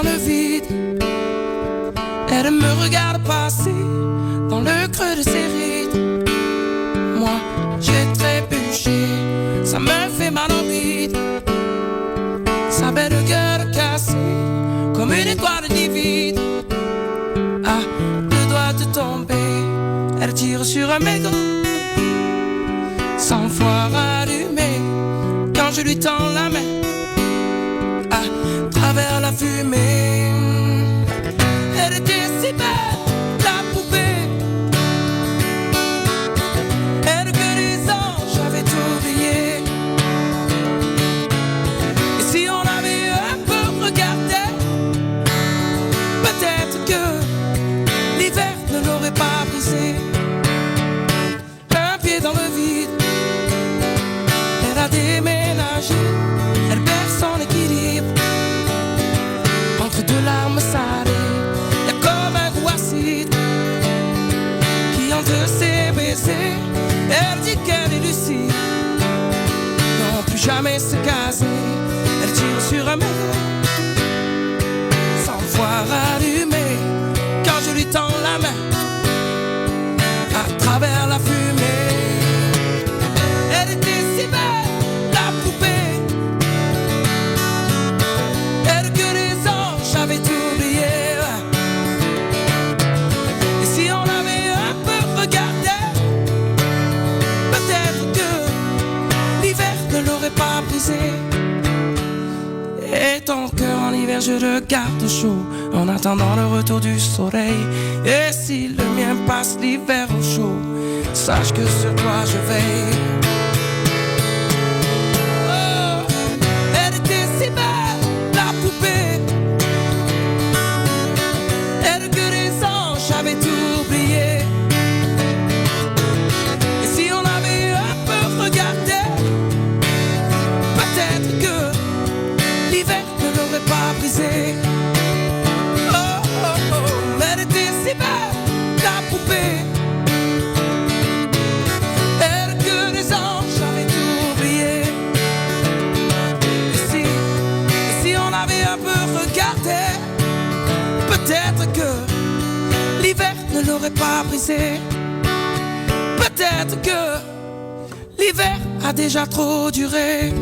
dans le vide. Elle me regarde passer dans le creux de ses rides. Moi, j'ai trébuché, ça me fait mal au bide. Sa belle gueule cassée, comme une étoile divine. Ah, le doigt de tomber, elle tire sur un mégot. 100 fois rallumé, quand je lui tends la main, à travers la fumée. Elle était si belle, la poupée. Elle que les anges avaient oublié. Et si on avait un peu regardé, peut-être que l'hiver ne l'aurait pas brisé. Un pied dans le vide, elle a déménagé, elle perd son équilibre. Entre deux larmes salées, y'a comme un goût acide qui entre ses baisers, elle dit qu'elle est lucide. Non, plus jamais se caser, elle tire sur un mégot. 100 fois rallumé, quand je lui tends la main, à travers la fumée. Elle était si belle, la poupée. Elle que les anges avaient oublié. Et si on avait un peu regardé, peut-être que l'hiver ne l'aurait pas brisé. Et ton cœur en hiver je le garde chaud, en attendant le retour du soleil. Et si le mien passe l'hiver au chaud, sache que sur toi je veille. Oh, elle était si belle, la poupée. Elle que les anges avaient oublié. Et si on avait un peu regardé, peut-être que l'hiver ne l'aurait pas brisé. Oh, oh, oh, elle était si belle, la poupée. Elle que les anges avaient oublié. Et si on avait un peu regardé, peut-être que l'hiver ne l'aurait pas brisé. Peut-être que l'hiver a déjà trop duré.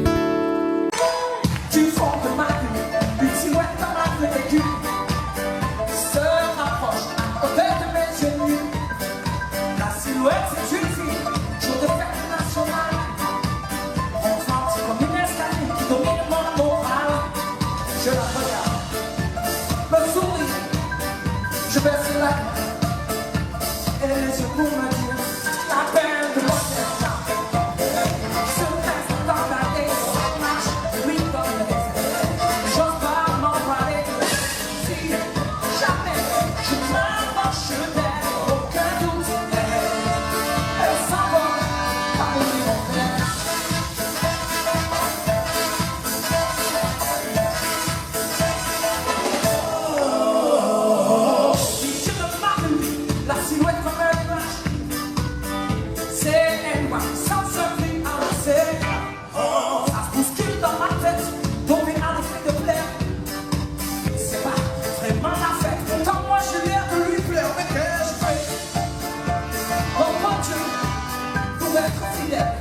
Du fond de ma vue, une silhouette dans ma vue se rapproche à hauteur de mes yeux nus. La silhouette c'est une fille, jour de fête nationale. On force comme une escalier qui domine mon moral. Je la regarde, me souris, je baisse la main. Et les yeux pour me dire la peine de mon cœur. Se reste dans la tête, marche, lui dans le désert. J'ose pas m'emballer. Si jamais je m'approche d'elle, aucun doute, elle s'envole parmi mon cœur. Si je me marre, la silhouette comme un nuage, c'est elle, moi, sans se faire avancer. Ça se bouscule dans ma tête, tomber à l'effet de plaire. C'est pas vraiment la fête, pourtant moi j'ai l'air de lui plaire. Mais qu'est-ce que je fais? Oh mon Dieu, pour être fidèle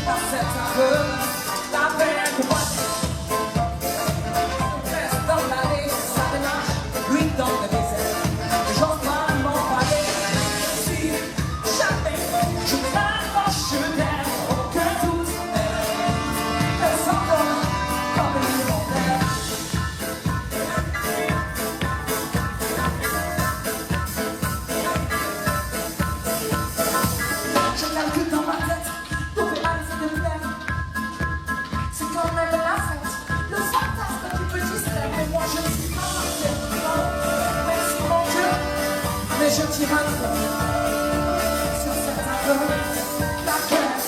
à cette aveu, la peine de moi. Reste dans l'allée, ça démarche, lui dans le désert. J'ose pas m'emballer. Si jamais je m'approche d'elle, aucun doute, elle s'envole comme une montagne. Je calcule dans ma tête, pour faire un effet de plaire. C'est quand même la fête, le fantasme qui peut distraire. Mais moi je suis pas parfaite. Merci mon Dieu, mais je tire un trait sur cette aveu, la guerre.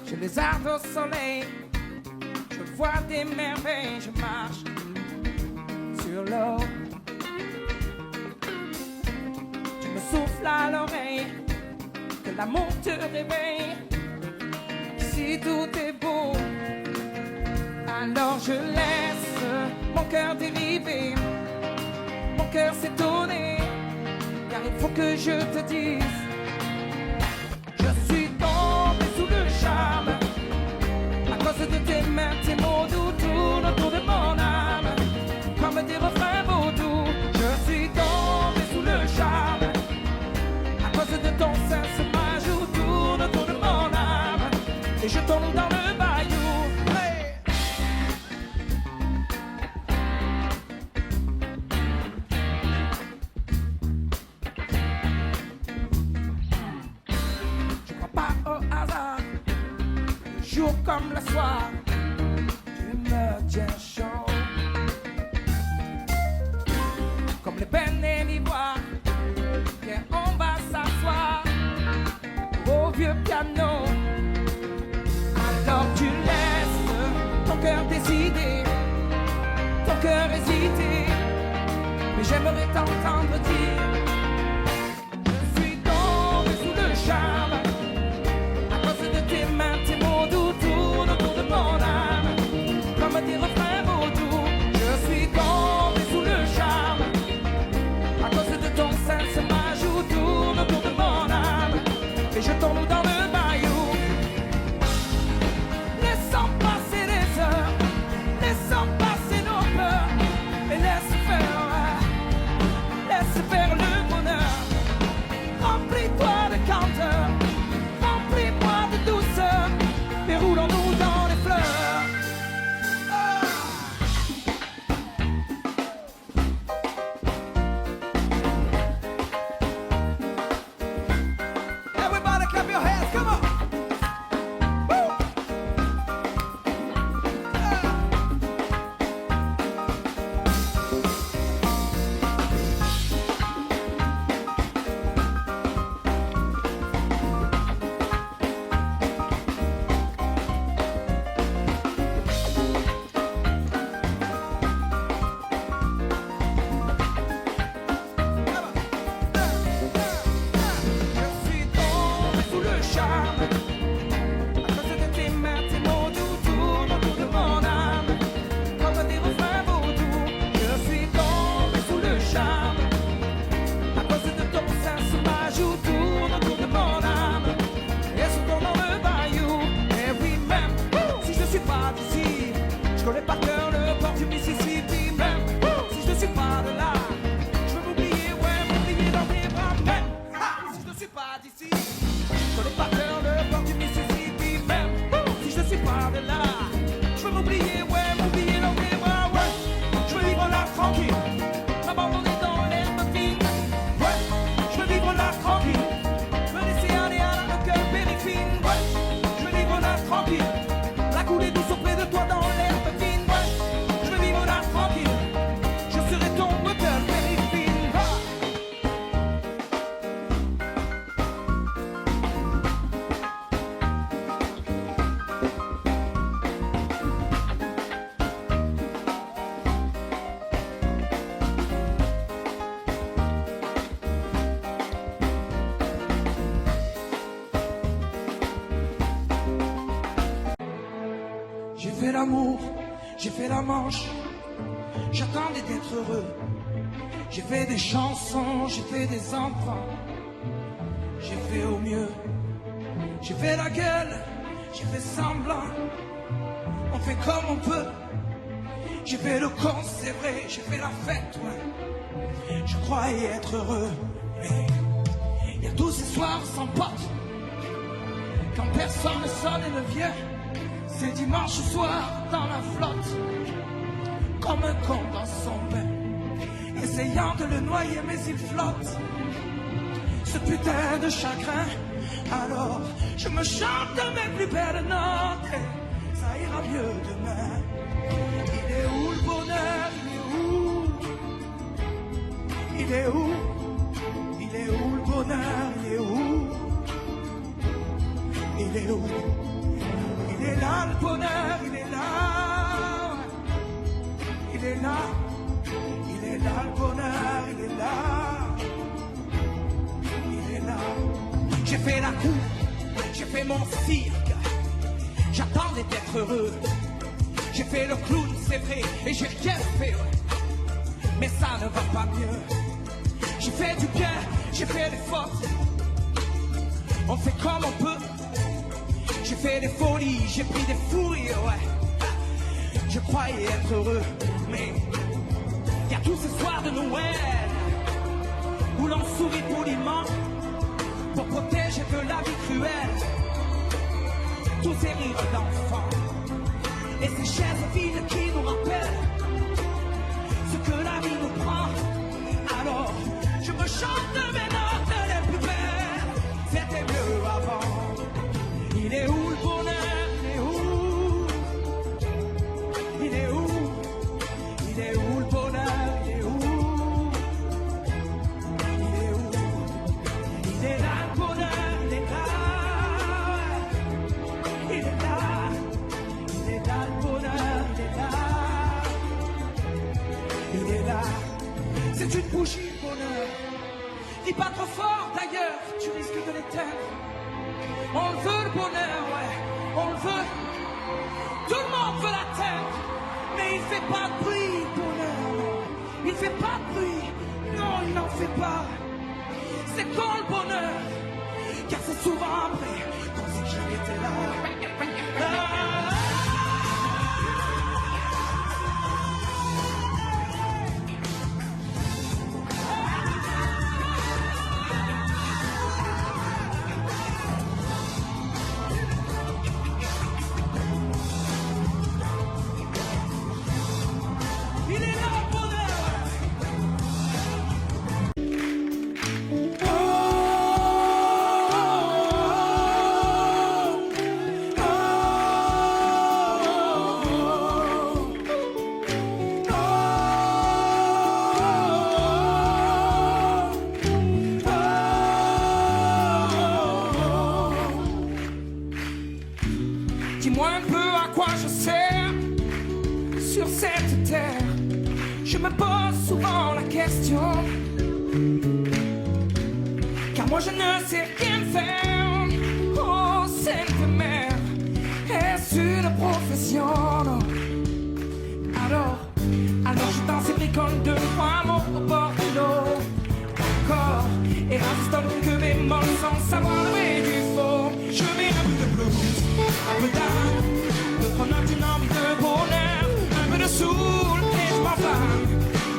Je les arde au soleil, je vois des merveilles, je marche sur l'eau. Tu me souffles à l'oreille, que l'amour te réveille. Si tout est beau, alors je laisse mon cœur dériver, mon cœur s'étonner, car il faut que je te dise, je suis tombé sous le charme, à cause de tes mains, tes mots doux tournent autour de mon âme, comme des refrains vaudous. Je suis tombé sous le charme, à cause de ton sein, ce majou tourne autour de mon âme, et je tombe dans le bayou. Jour comme le soir, tu me tiens chaud. Comme les peines et l'ivoire, viens on va s'asseoir au vieux piano. Alors tu laisses ton cœur décider, ton cœur hésiter, mais j'aimerais t'entendre dire, je suis tombé sous le charme, à cause de tes mains, tes mots doux tournent autour de mon âme, comme des refrains vaudous. Je suis tombé sous le charme, à cause de ton sein, ce majou tourne autour de mon âme, et je tombe dans le bayou. Laissons passer les heures, laissons passer nos peurs, et laisse faire le bonheur. Remplis-toi de candeur, remplis-moi de douceur, et roulons-nous dans les fleurs. Everybody clap your hands, come on. Woo! Je suis tombé sous le charme, à cause de tes mains, tes mots doux tournent autour de mon âme, comme des refrains vaudous. Je suis tombé sous le charme, à cause de ton sein, ce majou tourne autour de mon âme, et se tourne dans le bayou. Et oui, même si je suis pas d'ici, je connais par cœur le port du Mississippi. Même si je suis pas de là, je veux m'oublier, ouais, m'oublier dans tes bras. Même si je ne suis pas d'ici, je connais par cœur le port du Mississippi. Même si je ne suis pas de là, je veux m'oublier, ouais, m'oublier dans tes bras. Ouais, je veux vivre là tranquille, m'abandonner dans l'herbe fine. Ouais, je veux vivre là tranquille, me laisser aller à le cœur périfine. Ouais, je veux vivre là tranquille, la couler douce auprès de toi dans l'herbe fine. Ouais, je veux vivre là tranquille, je serai ton moteur périfine. Ah. J'ai fait l'amour, j'ai fait la manche, j'attendais d'être heureux. J'ai fait des chansons, j'ai fait des enfants, j'ai fait au mieux. J'ai fait la gueule, j'ai fait semblant, on fait comme on peut. J'ai fait le con, c'est vrai, j'ai fait la fête, ouais. Je croyais être heureux, mais il y a tous ces soirs sans potes, quand personne ne sonne et ne vient. C'est dimanche soir dans la flotte, comme un con dans son bain, essayant de le noyer mais il flotte, ce putain de chagrin. Alors je me chante mes plus belles notes et ça ira mieux demain. Il est où le bonheur? Il est où? Il est où le bonheur? Il est où? Il est où? coups, j'ai fait mon cirque. J'attendais d'être heureux. J'ai fait le clown, c'est vrai, et j'ai rien fait. Mais ça ne va pas mieux. J'ai fait du bien, j'ai fait des fautes. On fait comme on peut. J'ai fait des folies, j'ai pris des fouilles, ouais. Je croyais être heureux, mais y a tous ces soirs de Noël où l'on sourit poliment pour protéger de la vie cruelle tous ces rires d'enfants et ces chaises vides qui nous rappellent ce que la vie nous prend. Alors je me chante mes notes les plus belles. C'était mieux avant. Il est où le bonheur? Il est où? Il est où? Il est où le bonheur? Il est où? Il est où? Il est là le bonheur, il est là. Il est là. Il est là le bonheur, il est là. Il est là. C'est une bougie le bonheur. Dis pas trop fort d'ailleurs, tu risques de l'éteindre. On le veut le bonheur, ouais, on le veut. Tout le monde veut l'atteindre, mais il fait pas de bruit, le bonheur. Il fait pas de bruit, non, il n'en fait pas. C'est quand le bonheur, car c'est souvent après qu'on sait qu'il était là. Dis-moi un peu à quoi je sers sur cette terre. Je me pose souvent la question, car moi je ne sais rien faire. Oh Sainte Mère, est-ce une profession? Non. Alors je danse et bricole de moi au bord de l'eau. Encore, et résistant que mes mots sans savoir le vrai du faux. Je mets un peu de blues, un peu d'âme, de pronote, une âme de bonheur, un peu de soul et je m'enflamme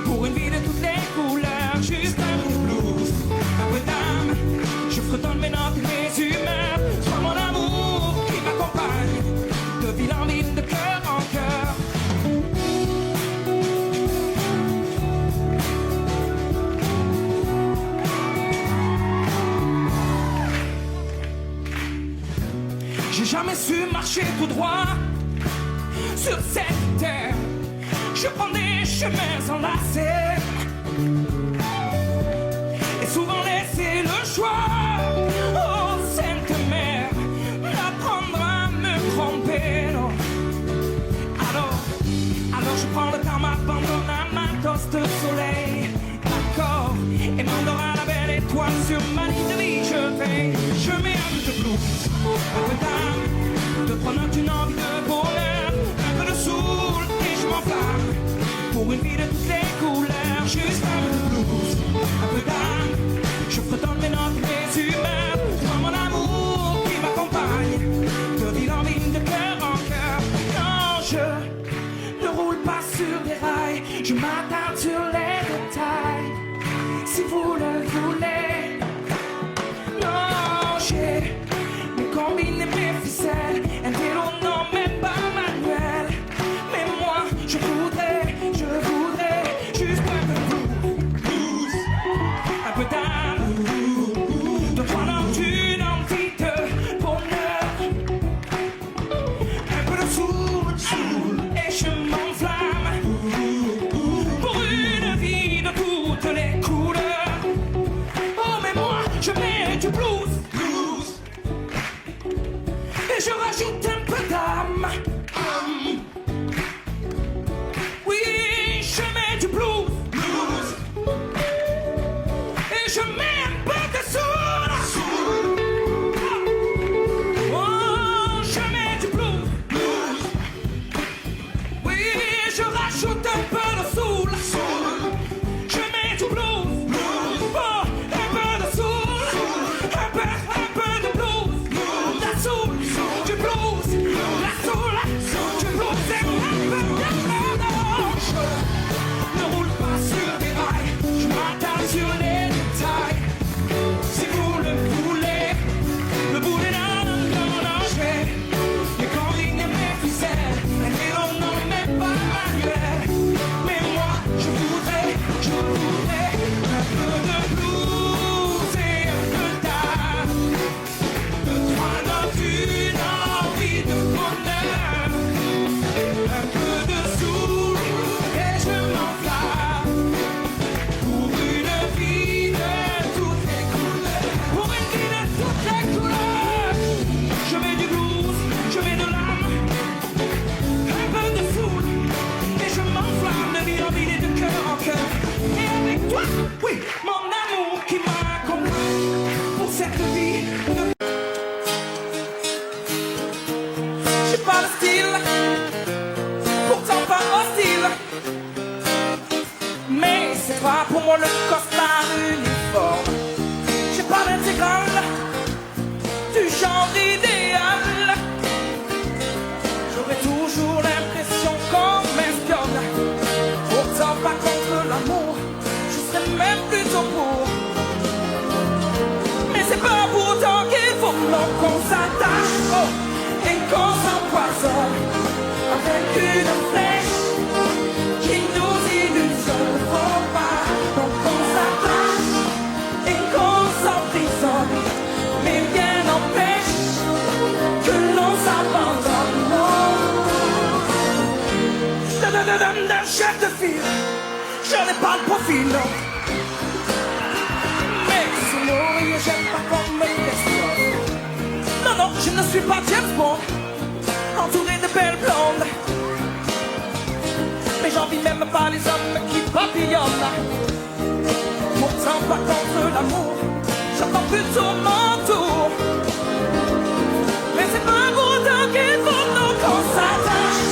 pour une vie de toutes les couleurs. Juste un peu de blues, un peu d'âme, je fredonne mes notes et mes humeurs. Sois mon amour qui m'accompagne de ville en ville, de cœur en cœur. J'ai jamais su marcher tout droit sur cette terre. Je prends des chemins enlacés et souvent laisser le choix. Oh Sainte Mère, m'apprendre à me tromper, non. Alors je prends le temps, m'abandonne à ma tosse de soleil. D'accord, et m'endors à la belle étoile sur ma ligne de vie. Je mets un peu de blues, un peu d'âme, de prendre une envie de bonheur, un peu de soul et je m'enflamme pour une vie de toutes les couleurs. Juste un peu de blues, un peu d'âme, je fredonne mes notes, mes humeurs. Toi mon amour qui m'accompagne de ville en ville, de cœur en cœur. Non, je ne roule pas sur des rails, je m'attarde sur les détails. Si vous le voulez, non, j'ai mes combines et mes ficelles, un vélo non même pas manuel. Mais moi je voudrais juste un peu de blues, un peu d'âme, de prendre une envie de bonheur, un peu de soul et je m'enflamme pour une vie pas le style, pourtant pas hostile. Mais c'est pas pour moi le costard uniforme. J'ai pas l'intégrale du genre idéal. J'aurais toujours l'impression qu'on m'espionne. Pourtant pas contre l'amour, je serais même plutôt pour. Mais c'est pas pour autant qu'il faut qu'on s'attache, oh, et qu'on s'empoisonne avec une flèche qui nous illusionne. Faut pas donc qu'on s'attache et qu'on s'emprisonne, mais rien n'empêche que l'on s'abandonne. D'un chef de file, j'en ai pas le profil, non. Mais sous l'oreiller, j'aime pas qu'on me questionne. Non, non, je ne suis pas James Bond, entouré de belles blondes. Mais j'envie même pas les hommes qui papillonnent. Pourtant pas contre l'amour, j'attends plutôt mon tour. Mais c'est pas pour autant qu'il faut nous qu'on s'attache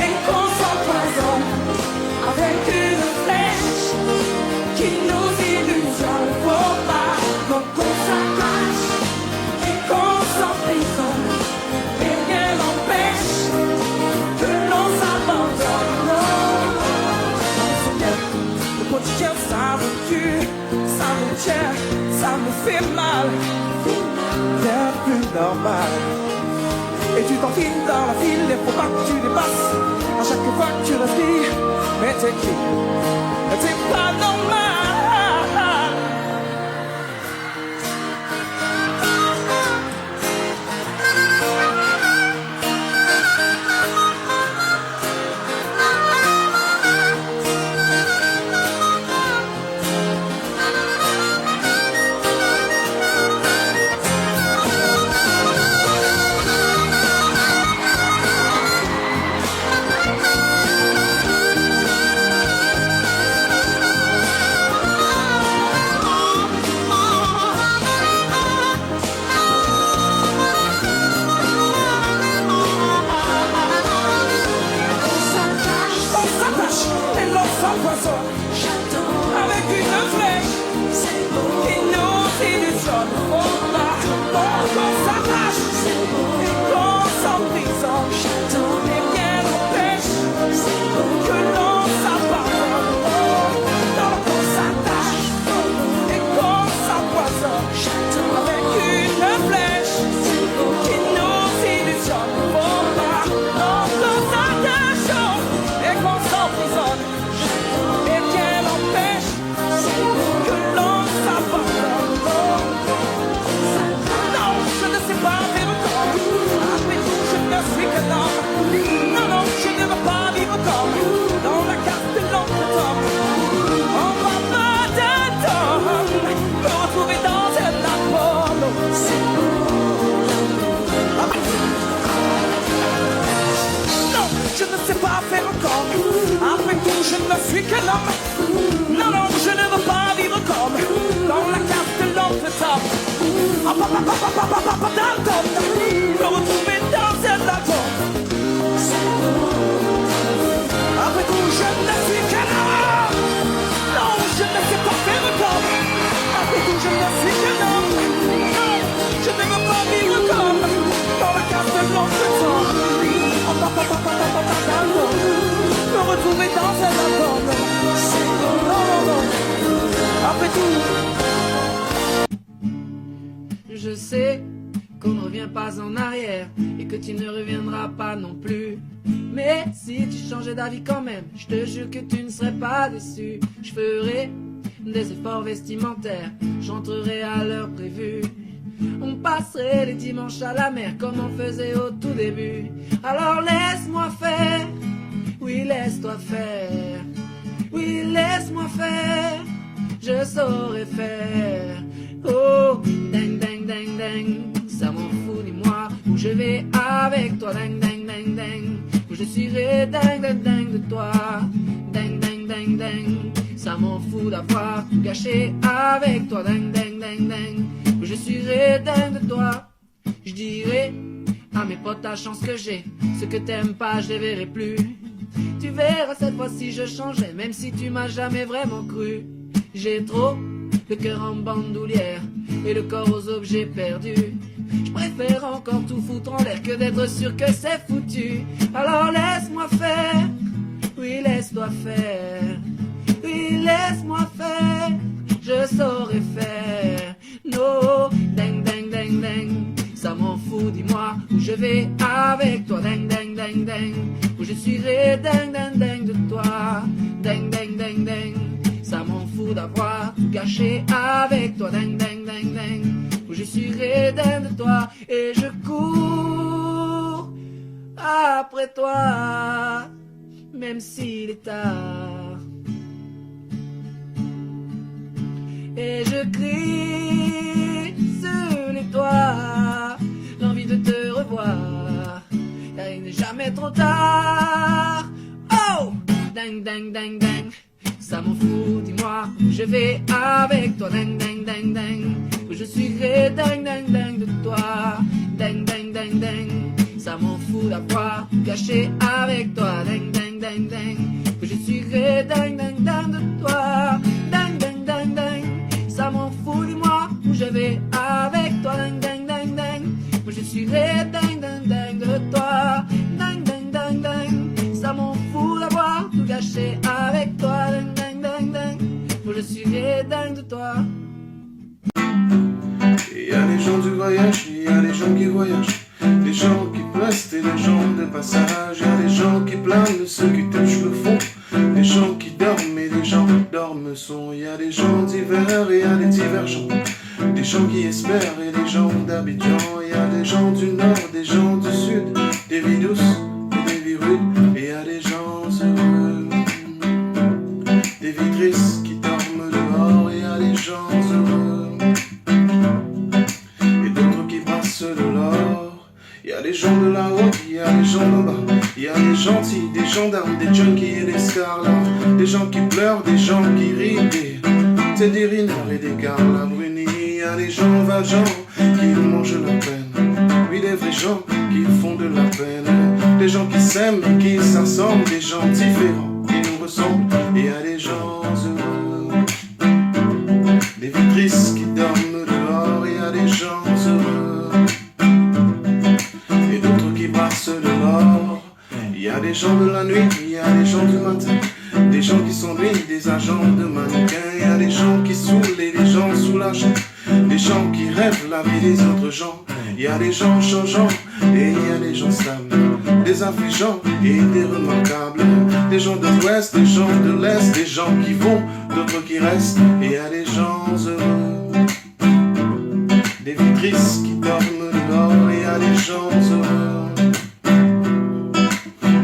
et qu'on s'empoisonne avec une flèche qui nous illusionne. Faut pas donc qu'on s'attache et qu'on s'emprisonne, mais rien n'empêche que l'on s'abandonne. Le quotidien ça me tue, ça me tient, ça me fait mal, bien plus normal. Et tu t'enfiles dans la file, il faut pas que tu dépasses à chaque fois que tu respires. Mais t'es qui? C'est pas normal. Avec une flèche qui nous illusionne. Faut pas qu'on s'attache et qu'on s'emprisonne, mais rien n'empêche que l'on s'abandonne. Non, qu'on s'attache et qu'on s'empoisonne avec une flèche qui nous illusionne. Faut pas qu'on s'attache et qu'on s'emprisonne. Non, non, je ne veux pas vivre comme dans la carte de l'oncle Tom. On va pas d'attendre, me retrouver dans un Apollo. Non, je ne sais pas faire comme. Après tout, je ne suis qu'un homme. Non, non, je ne veux pas vivre comme dans la carte de l'oncle Tom. Me retrouver dans un album. Après tout, je ne suis qu'un homme. Non, je ne sais pas faire comme. Après tout, je ne suis qu'un homme. Non, je ne veux pas vivre comme dans la carte de l'oncle Tom. Me retrouver dans un album. Non, non, non. Après tout. Je sais qu'on ne revient pas en arrière et que tu ne reviendras pas non plus. Mais si tu changeais d'avis quand même, je te jure que tu ne serais pas déçu. Je ferai des efforts vestimentaires, j'entrerai à l'heure prévue. On passerait les dimanches à la mer comme on faisait au tout début. Alors laisse-moi faire, oui laisse-toi faire, oui laisse-moi faire, je saurais faire. Oh, ding ding ding ding, ça m'en fout ni moi, où je vais avec toi, ding ding ding ding, où je serai ding ding ding de toi, ding ding ding ding, ça m'en fout d'avoir tout gâché avec toi, ding ding ding ding, où je serai dingue de toi, je dirai à mes potes la chance que j'ai. Ce que t'aimes pas, je les verrai plus. Tu verras cette fois-ci je changerai, même si tu m'as jamais vraiment cru. J'ai trop le cœur en bandoulière et le corps aux objets perdus. Je préfère encore tout foutre en l'air que d'être sûr que c'est foutu. Alors laisse-moi faire, oui laisse-toi faire, oui laisse-moi faire, je saurais faire. No, ding ding ding ding, ça m'en fout, dis-moi où je vais avec toi. Ding ding ding ding, où je suivrai ding ding ding de toi. Ding ding ding ding, ça m'en fout d'avoir tout gâché avec toi. Ding ding ding ding, où je suivrai ding de toi. Et je cours après toi, même s'il est tard. Et je crie sur les toits l'envie de te revoir, car il n'est jamais trop tard. Oh, ding ding ding ding, ça m'en fout, dis-moi où je vais avec toi. Ding ding ding ding, où je suivrai ding ding ding de toi. Ding ding ding ding, ça m'en fout d'avoir tout gâché avec toi. Ding ding ding ding, où je suivrai ding ding ding de toi. Ding ding ding ding, ça m'en fout, dis-moi où je vais avec toi. Ding ding ding ding, où je suivrai ding ding ding de toi. Ding ding ding ding, ça m'en fout d'avoir tout gâché avec toi. Ding ding ding ding, où je suivrai ding de toi. Il y a les gens du voyage, il y a les gens qui voyagent, les gens qui restent et les gens de passage. Il y a les gens qui planent, ceux qui touchent le fond, les gens qui dorment et les gens qui dorment sont. Il y a des gens d'hiver et il y a des divergents, des gens qui espèrent et des gens d'Abidjan. Il y a des gens du nord, des gens du sud, des vies douces et des vies rudes. Et il y a des gens heureux, des vies tristes qui dorment dehors. Et il y a des gens heureux et d'autres qui brassent de l'or. Il y a des gens de là-haut, il y a des gens d'en bas. Il y a des gentils, des gendarmes, des junkies et des scarlats, des gens qui pleurent, des gens qui rient, des tédérineurs et des Carla Bruni. Il y a des gens valjean qui mangent leur peine, oui des vrais gens qui font de la peine, des gens qui s'aiment et qui s'assemblent, des gens différents qui nous ressemblent. Et il y a des gens heureux, des vies tristes qui dorment dehors. Il y a des gens heureux et d'autres qui brassent de l'or. Il y a des gens de la nuit, il y a des gens du matin, des gens qui s'ennuient, des agents de mannequins. Il y a des gens qui saoulent et des gens soulagés, des gens qui rêvent la vie des autres gens. Il y a des gens changeants et il y a des gens stables, des affligeants et des remarquables, des gens de l'ouest, des gens de l'est, des gens qui vont, d'autres qui restent. Et il y a des gens heureux, des vies tristes qui dorment dehors. Et il y a des gens heureux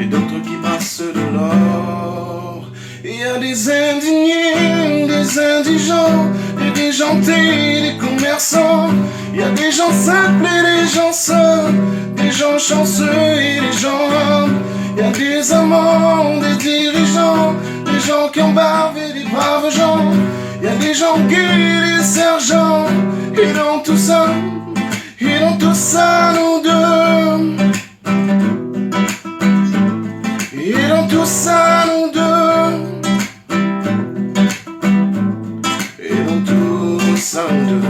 et d'autres qui brassent de l'or. Il y a des indignés, des indigents, et des gentils, des commerçants. Il y a des gens simples et des gens seuls, des gens chanceux et des gens humbles. Il y a des amants, des dirigeants, des gens qui embavent et des braves gens. Il y a des gens gays et des sergents, et dans tout ça, nous deux. Et dans tout ça, nous deux. Et dans tout ça, nous deux.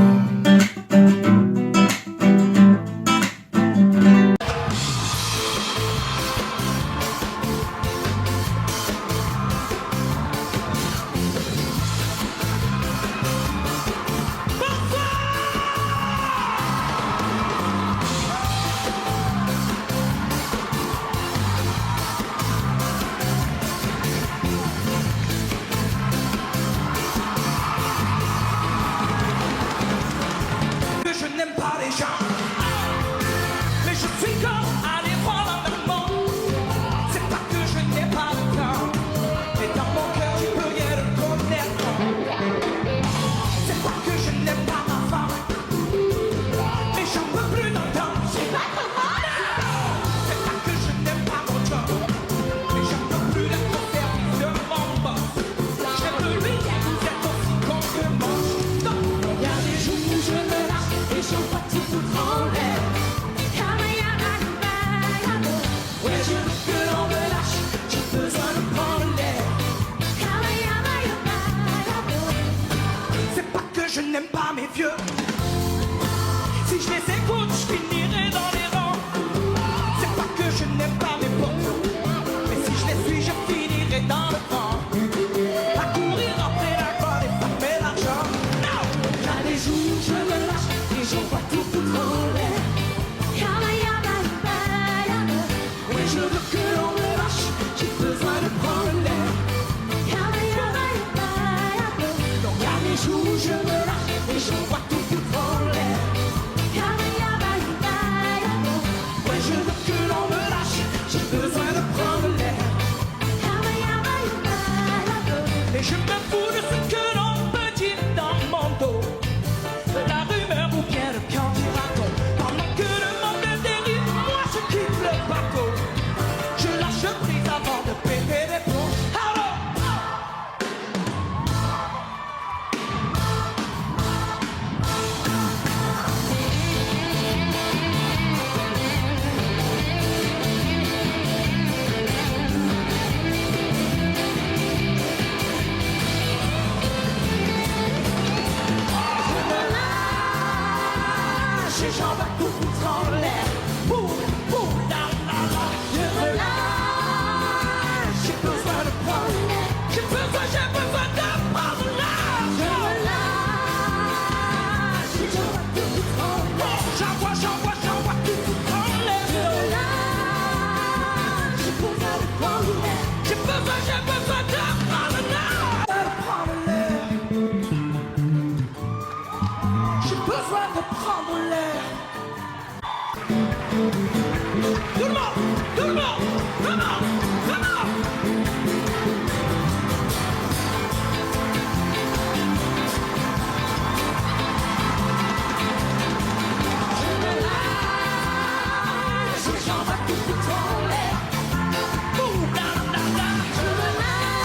je veux que l'on me lâche, j'ai besoin de prendre l'air. Donc y'a des jours où je me lâche et je vois tout foutre en l'air. Ouais, je veux que l'on me lâche, j'ai besoin de prendre l'air. Et je me fous de ce que l'on peut dire dans mon dos, de la rumeur ou bien le camp du raton. Pendant que le monde dérive, moi je quitte le bateau. Je lâche prise avant de péter des plombs. Alors j'en vais tout foutre en l'air. Boum, boum, la, la, la. Je me lâche, j'ai besoin de prendre l'air. J'ai besoin de prendre l'air. Je me lâche, j'en vais tout foutre en l'air. J'envoie tout foutre en l'air. Je me lâche, j'ai besoin de prendre l'air. J'ai besoin de prendre l'air. J'ai besoin de prendre l'air. Tout le monde, come on. Je me lâche, j'en vais tout foutre en l'air. Boum, la, la, la. Je me lâche,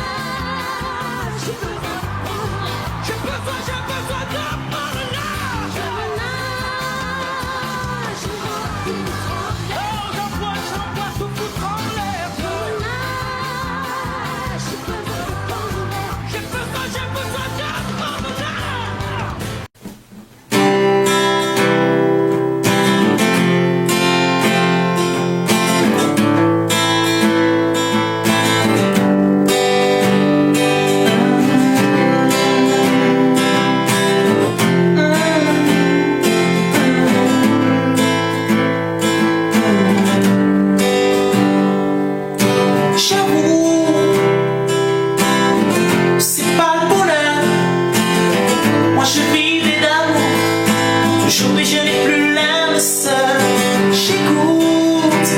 j'ai besoin de prendre l'air. J'ai besoin de prendre l'air. Je me lâche, j'en vais tout foutre en l'air. Oh, j'envoie tout foutre en l'air. Je me lâche, j'ai besoin de prendre l'air. J'ai besoin de prendre l'air. C'est pas le bonheur. Moi je vivais d'amour. Aujourd'hui je n'ai plus l'âme seule. J'écoute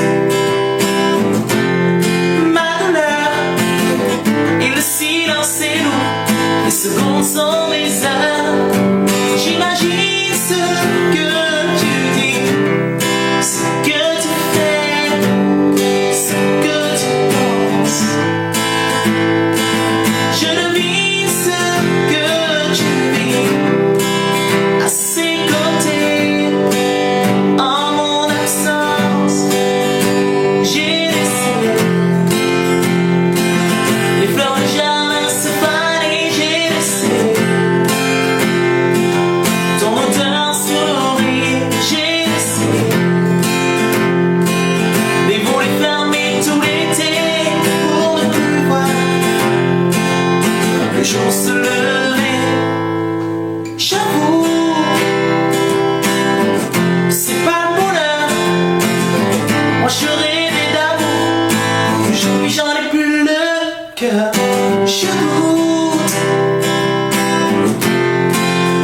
ma douleur et le silence est lourd. Les secondes sont mes heures. J'imagine ce que tu dis, ce que tu fais, ce que tu penses. Je devine ce que tu vis à ses côtés, en mon absence. J'ai laissé les fleurs de jardin se faner. J'ai laissé ton odeur sur l'oreille. J'ai laissé les volets fermés tout l'été pour ne plus voir le jour se lever. J'avoue, c'est pas le bonheur. Moi je rêvais d'amour. Aujourd'hui j'en ai plus le cœur. Je goûte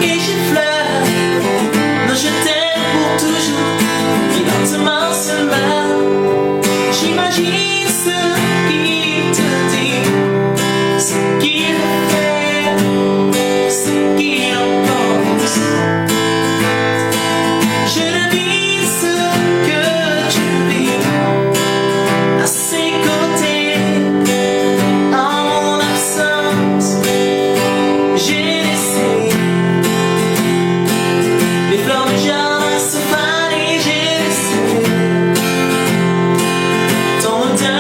et j'effleure. Non, je t'aime pour toujours. Et lentement seulement, j'imagine ce qu'il te dit, ce qu'il fait, ce qu'il en pense. Je devine ce que tu vis à ses côtés, en mon absence. J'ai laissé les fleurs de jardin se faner. J'ai laissé ton odeur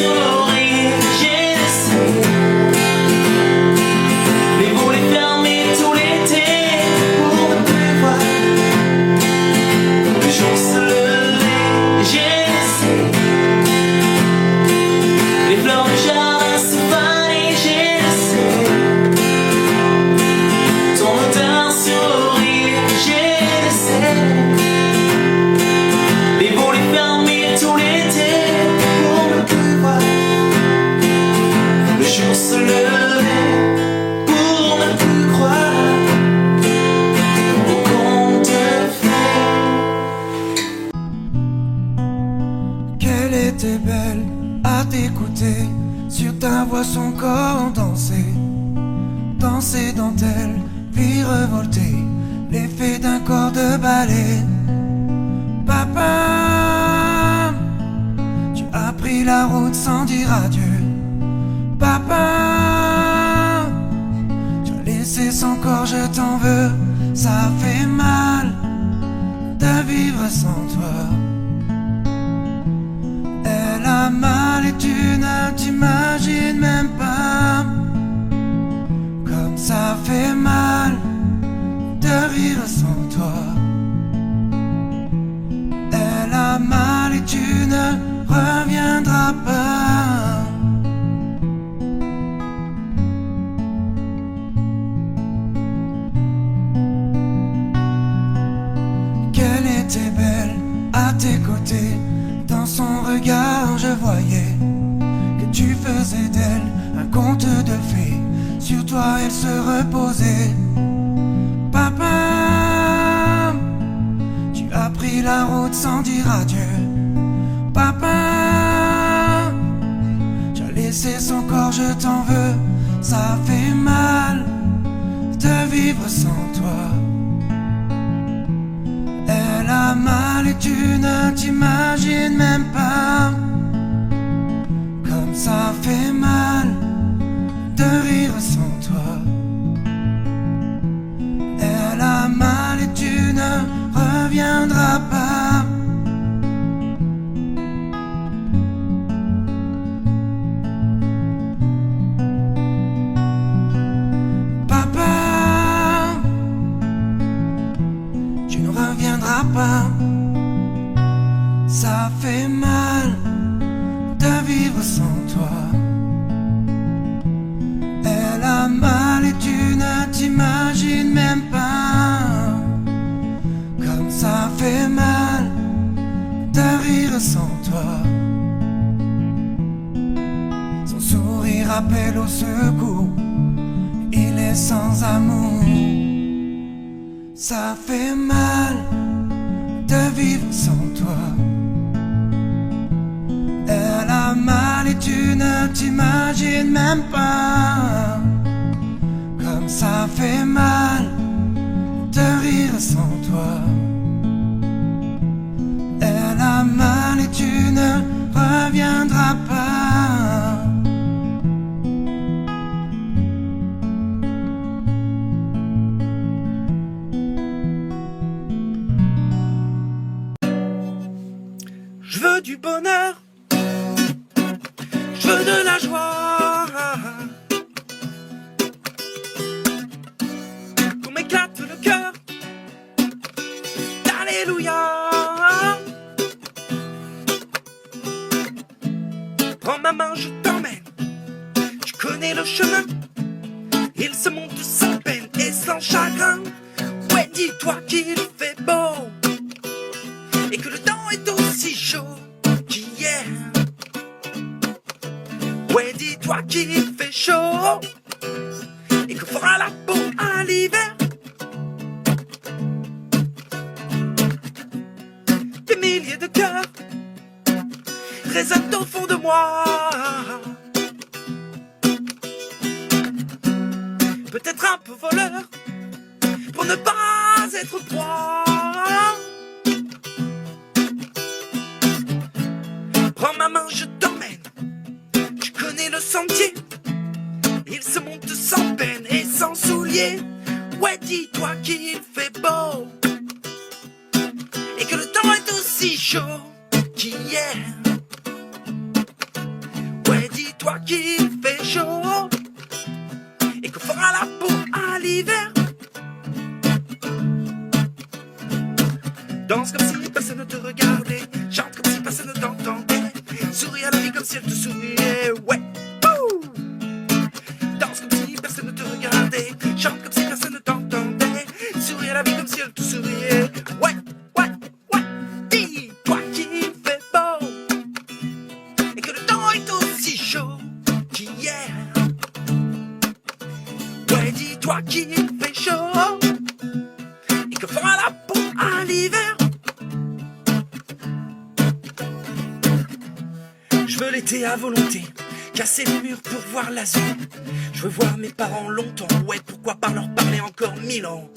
sourire, j'essaie. Les volets fermés tout l'été pour ne plus voir le jour se lever, j'essaie. Les fleurs du jardin se fanent, j'essaie. Ton odeur sourire, j'essaie. Les volets fermés tout l'été pour ne plus voir le jour se lever, pour ne plus croire au conte de fées. Qu'elle était belle à t'écouter, sur ta voix son corps danser, danser dentelle, puis revolter, l'effet d'un corps de ballet. Papa, tu as pris la route sans dire adieu. Papa, tu as laissé son corps, je t'en veux. Ça fait mal de vivre sans toi. Elle a mal et tu ne t'imagines même pas comme ça fait mal de vivre sans toi. Elle a mal et tu ne reviendras pas. Qu'elle était belle à tes côtés, dans son regard je voyais que tu faisais d'elle un conte de fées. Sur toi elle se reposait. Papa, tu as pris la route sans dire adieu. Papa, tu as laissé son corps, je t'en veux. Ça fait mal de vivre sans toi. Elle a mal et tu ne t'imagines même pas comme ça fait mal de rire sans toi. Elle a mal et tu ne reviendras pas. Papa, tu ne reviendras pas. Ça fait mal de vivre sans toi. Elle a mal et tu ne t'imagines même pas comme ça fait mal de rire sans toi. Son sourire appelle au secours, il est sans amour. Ça fait mal de vivre sans toi. Elle a mal et tu ne t'imagines même pas comme ça fait mal de rire sans toi. Elle a mal et tu ne reviendras pas. Je veux du bonheur, je veux de la joie, qu'on m'éclate le cœur, alléluia. Prends ma main, je t'emmène, tu connais le chemin, il se monte sans peine et sans chagrin. Ouais, dis-toi qu'il fait beau et que le temps est aussi chaud qu'hier. Ouais, dis-toi qu'il fait chaud et que fera la peau à l'hiver. Des milliers de cœurs résonnent au fond de moi. Peut-être un peu voleur pour ne pas être proie. Prends ma main, je t'emmène, tu connais le sentier, il se monte sans peine et sans souliers. Ouais, dis-toi qu'il fait beau et que le temps est aussi chaud qu'hier. Ouais, dis-toi qu'il fait chaud et qu'on fera la peau à l'hiver. Danse comme si personne ne te regardait, chante comme si personne ne t'entendait, souris à la vie comme si elle te souriait, ouais. Wouh! Danse comme si personne ne te regardait, chante comme si personne ne t'entendait, souris à la vie comme si elle te souriait, ouais, ouais, ouais. Dis-toi qu'il fait beau et que le temps est aussi chaud qu'hier. Ouais, dis-toi qu'il fait chaud et que fera la peau à l'hiver. Je veux l'été à volonté, casser les murs pour voir l'azur. Je veux voir mes parents longtemps, ouais, pourquoi pas leur parler encore 1000 ans.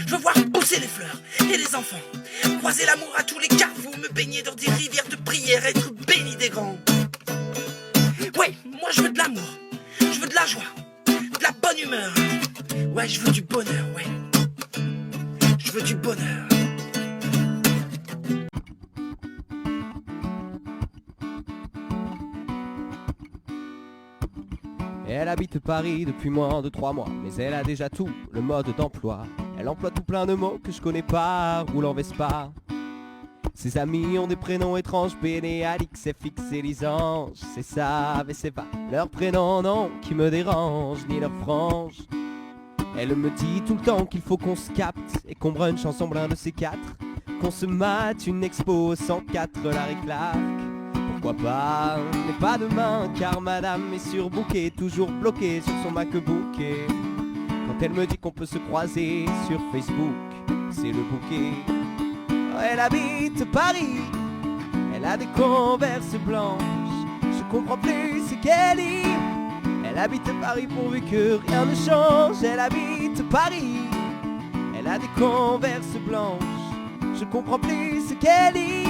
Je veux voir pousser les fleurs et les enfants, croiser l'amour à tous les carrefours, me baigner dans des rivières de prière, être béni des grands. Ouais, moi je veux de l'amour, je veux de la joie, de la bonne humeur. Ouais, je veux du bonheur, ouais. Je veux du bonheur. Elle habite Paris depuis moins de 3 mois, mais elle a déjà tout, le mode d'emploi. Elle emploie tout plein de mots que je connais pas, roule en Vespa. Ses amis ont des prénoms étranges, Béné, Alix, FX et Lisange. C'est ça, mais c'est pas leur prénom, non, qui me dérange, ni leur frange. Elle me dit tout le temps qu'il faut qu'on se capte et qu'on brunch ensemble un de ces 4. Qu'on se mate une expo 104, Larry Clark. Pourquoi pas, mais pas demain, car madame est surbookée, toujours bloquée sur son MacBook. Et quand elle me dit qu'on peut se croiser sur Facebook, c'est le bouquet. Elle habite Paris, elle a des Converse blanches, je comprends plus ce qu'elle dit. Elle habite Paris pourvu que rien ne change. Elle habite Paris, elle a des Converse blanches, je comprends plus ce qu'elle dit.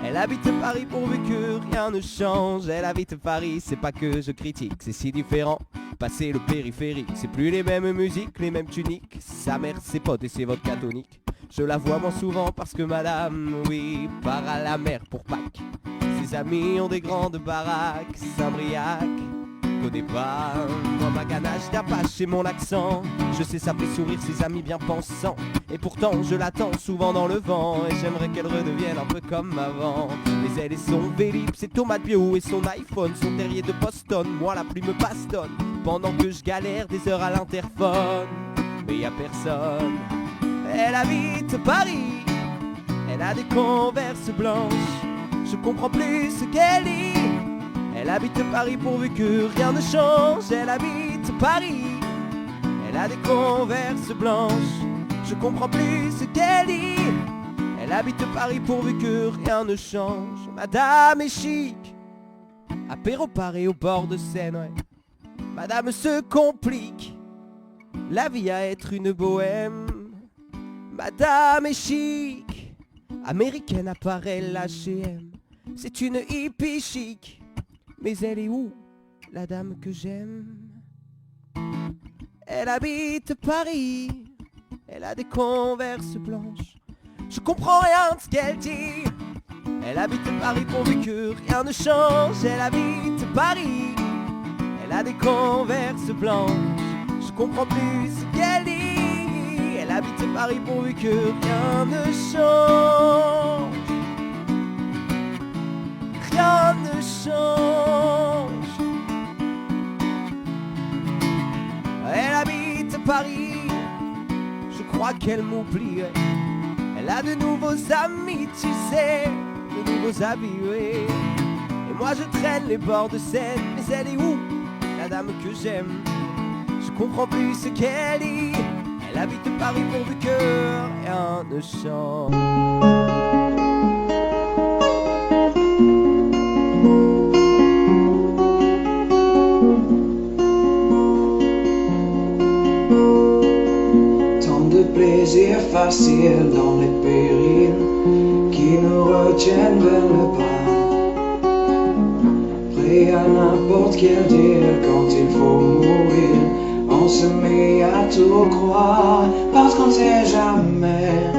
Elle habite Paris pourvu que rien ne change. Elle habite Paris, c'est pas que je critique, c'est si différent. Passer le périphérique, c'est plus les mêmes musiques, les mêmes tuniques. Sa mère, ses potes et ses vodka toniques. Je la vois moins souvent parce que madame, oui, part à la mer pour Pâques. Ses amis ont des grandes baraques, Saint-Briac. Au départ, moi ma ganache d'Apache et mon accent, je sais ça fait sourire ses amis bien pensants. Et pourtant je l'attends souvent dans le vent, et j'aimerais qu'elle redevienne un peu comme avant. Mais elle et son Vélib, ses tomates bio et son iPhone, son terrier de Boston, moi la plume me bastonne pendant que je galère des heures à l'interphone. Mais y a personne. Elle habite Paris, elle a des Converse blanches, je comprends plus ce qu'elle dit. Elle habite Paris pourvu que rien ne change. Elle habite Paris, elle a des Converse blanches, je comprends plus ce qu'elle dit. Elle habite Paris pourvu que rien ne change. Madame est chic, apéro Paris au bord de Seine, ouais. Madame se complique la vie à être une bohème. Madame est chic, américaine apparaît l'H&M. C'est une hippie chic, mais elle est où, la dame que j'aime? Elle habite Paris, elle a des Converse blanches, je comprends rien de ce qu'elle dit. Elle habite Paris pourvu que rien ne change. Elle habite Paris, elle a des Converse blanches, je comprends plus ce qu'elle dit. Elle habite Paris pourvu que rien ne change. Rien ne change. Elle habite Paris, je crois qu'elle m'oublie. Elle a de nouveaux amis, tu sais, de nouveaux habits, oui. Et moi je traîne les bords de Seine, mais elle est où, la dame que j'aime? Je comprends plus ce qu'elle dit. Elle habite Paris pourvu que rien ne change. Plaisir facile dans les périls qui nous retiennent vers le pas. Prêt à n'importe quel deal quand il faut mourir. On se met à tout croire parce qu'on sait jamais.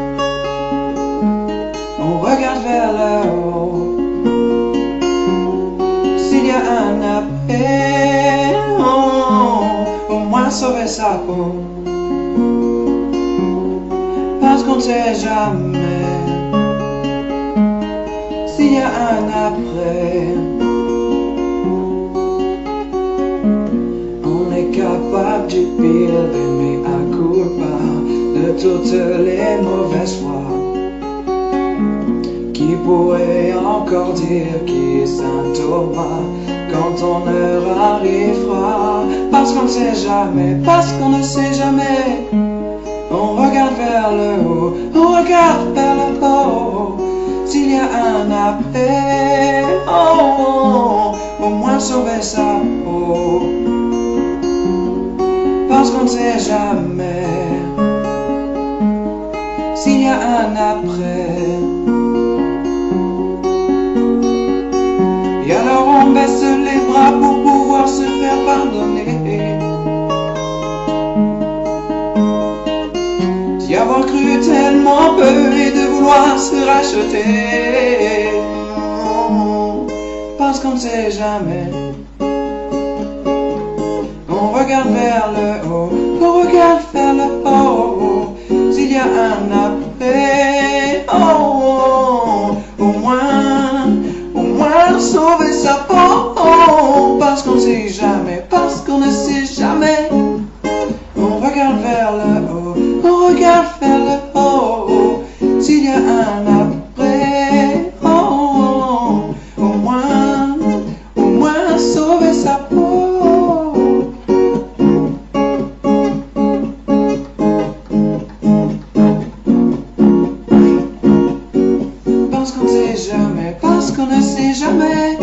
On regarde vers le haut. S'il y a un un après, au moins sauver sa peau. Parce qu'on ne sait jamais s'il y a un après. On est capable du pire, d'aimer à culpa, de toutes les mauvaises fois. Qui pourrait encore dire qui est Saint Thomas quand ton heure arrivera? Parce qu'on ne sait jamais, parce qu'on ne sait jamais. On regarde vers le haut, on regarde vers le haut. S'il y a un après, au moins sauver sa peau. Parce qu'on ne sait jamais s'il y a un après. Et alors on baisse les bras pour pouvoir se faire pardonner. D'y avoir cru tellement peu et de vouloir se racheter. Parce qu'on ne sait jamais. On regarde vers le haut, on regarde vers le haut. S'il y a un après, au moins sauver sa peau. Parce qu'on ne sait jamais, parce qu'on ne sait jamais. On regarde vers le haut, on regarde vers le haut. S'il y a un après, au moins sauver sa peau. Parce qu'on ne sait jamais, parce qu'on ne sait jamais.